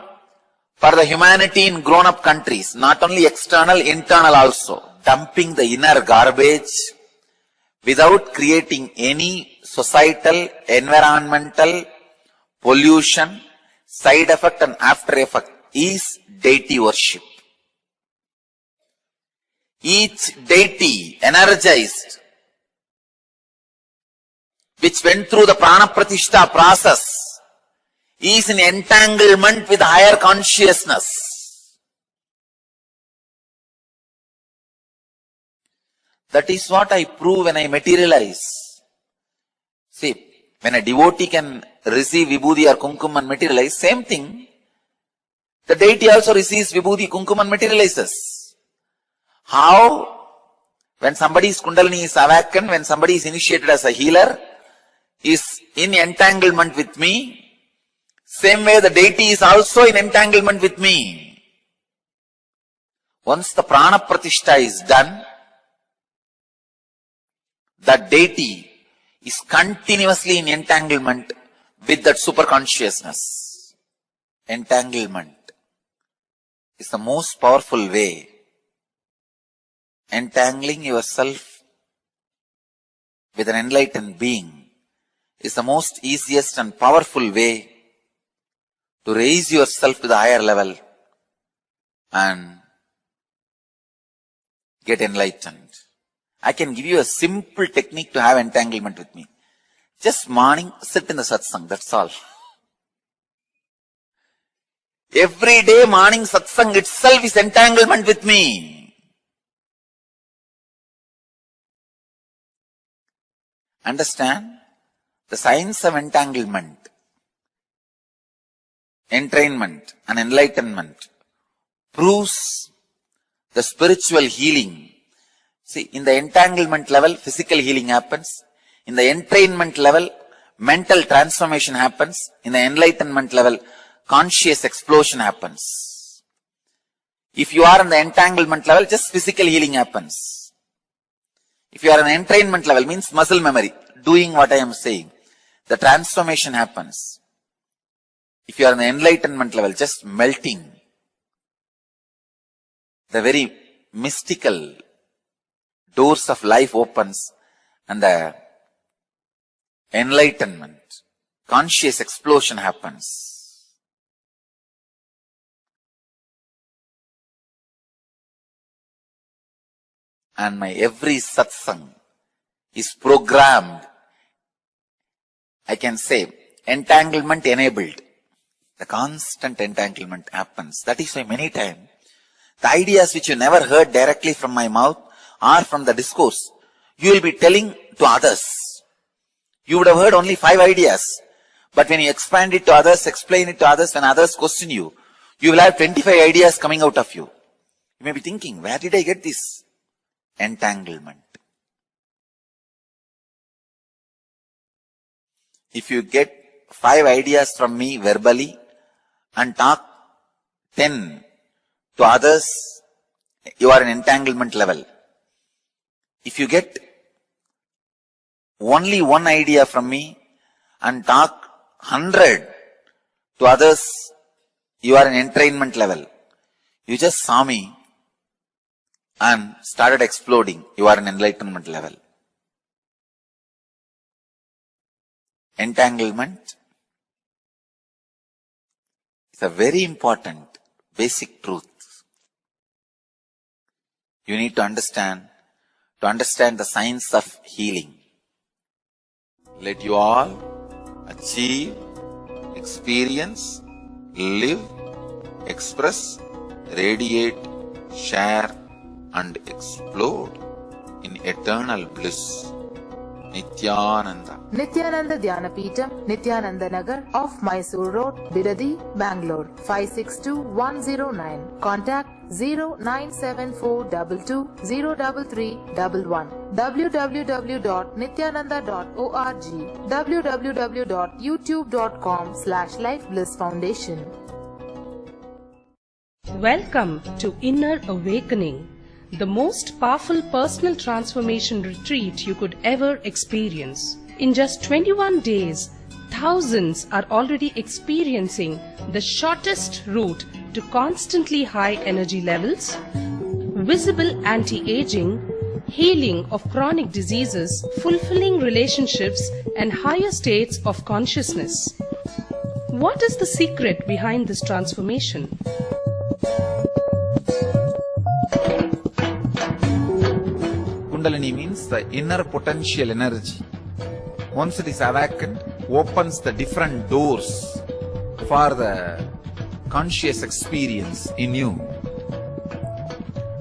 for the humanity in grown-up countries. Not only external, internal also. Dumping the inner garbage without creating any societal, environmental, pollution, side effect and after effect is deity worship. Each deity energized, which went through the prana pratishta process, is in entanglement with higher consciousness. That is what I prove when I materialize. See, when a devotee can receive vibhuti or kumkum and materialize, same thing. The deity also receives vibhuti, kumkum and materializes. How? When somebody's kundalini is awakened, when somebody is initiated as a healer, is in entanglement with me, same way the deity is also in entanglement with me. Once the prana pratishta is done, that deity is continuously in entanglement with that superconsciousness. Entanglement is the most powerful way. Entangling yourself with an enlightened being is the most easiest and powerful way to raise yourself to the higher level and get enlightened. I can give you a simple technique to have entanglement with me. Just morning, sit in the satsang, that's all. Every day morning satsang itself is entanglement with me. Understand? The science of entanglement, entrainment and enlightenment proves the spiritual healing. See, in the entanglement level, physical healing happens. In the entrainment level, mental transformation happens. In the enlightenment level, conscious explosion happens. If you are in the entanglement level, just physical healing happens. If you are in the entrainment level, means muscle memory, doing what I am saying, the transformation happens. If you are in the enlightenment level, just melting, the very mystical doors of life opens and the enlightenment, conscious explosion happens. And my every satsang is programmed, I can say, entanglement enabled. The constant entanglement happens. That is why many times, the ideas which you never heard directly from my mouth or from the discourse, you will be telling to others. You would have heard only 5 ideas. But when you expand it to others, explain it to others, when others question you, you will have 25 ideas coming out of you. You may be thinking, where did I get this? Entanglement. If you get 5 ideas from me verbally and talk 10 to others, you are in entanglement level. If you get only 1 idea from me and talk 100 to others, you are in entrainment level. You just saw me and started exploding. You are in enlightenment level. Entanglement is a very important basic truth. You need to understand the science of healing. Let you all achieve, experience, live, express, radiate, share and explode in eternal bliss. Nithyananda. Nithyananda Dhyanapitham, Nithyananda Nagar, off Mysore Road, Bidadi, Bangalore, 562109. Contact 09742203311. www.nithyananda.org. www.youtube.com/lifeblissfoundation. Welcome to Inner Awakening, the most powerful personal transformation retreat you could ever experience. In just 21 days, thousands are already experiencing the shortest route to constantly high energy levels, visible anti-aging, healing of chronic diseases, fulfilling relationships, and higher states of consciousness. What is the secret behind this transformation? Kundalini means the inner potential energy. Once it is awakened, opens the different doors for the conscious experience in you.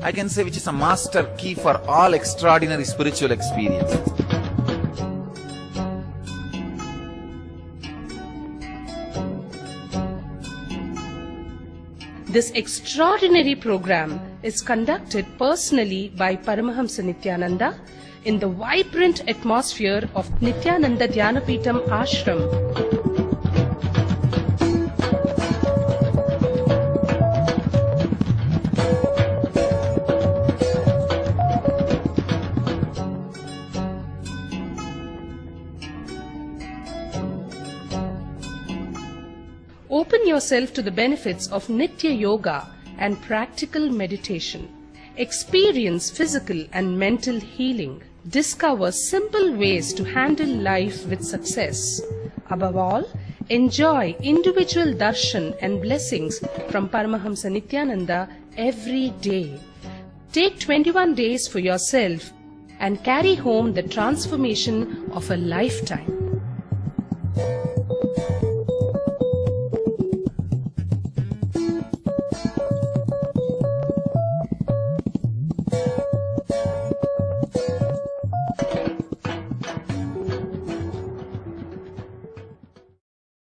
I can say which is a master key for all extraordinary spiritual experiences. This extraordinary program is conducted personally by Paramahamsa Nithyananda in the vibrant atmosphere of Nithyananda Dhyanapitham Ashram. Open yourself to the benefits of Nitya Yoga and practical meditation. Experience physical and mental healing. Discover simple ways to handle life with success. Above all, enjoy individual darshan and blessings from Paramahamsa Nithyananda every day. Take 21 days for yourself and carry home the transformation of a lifetime.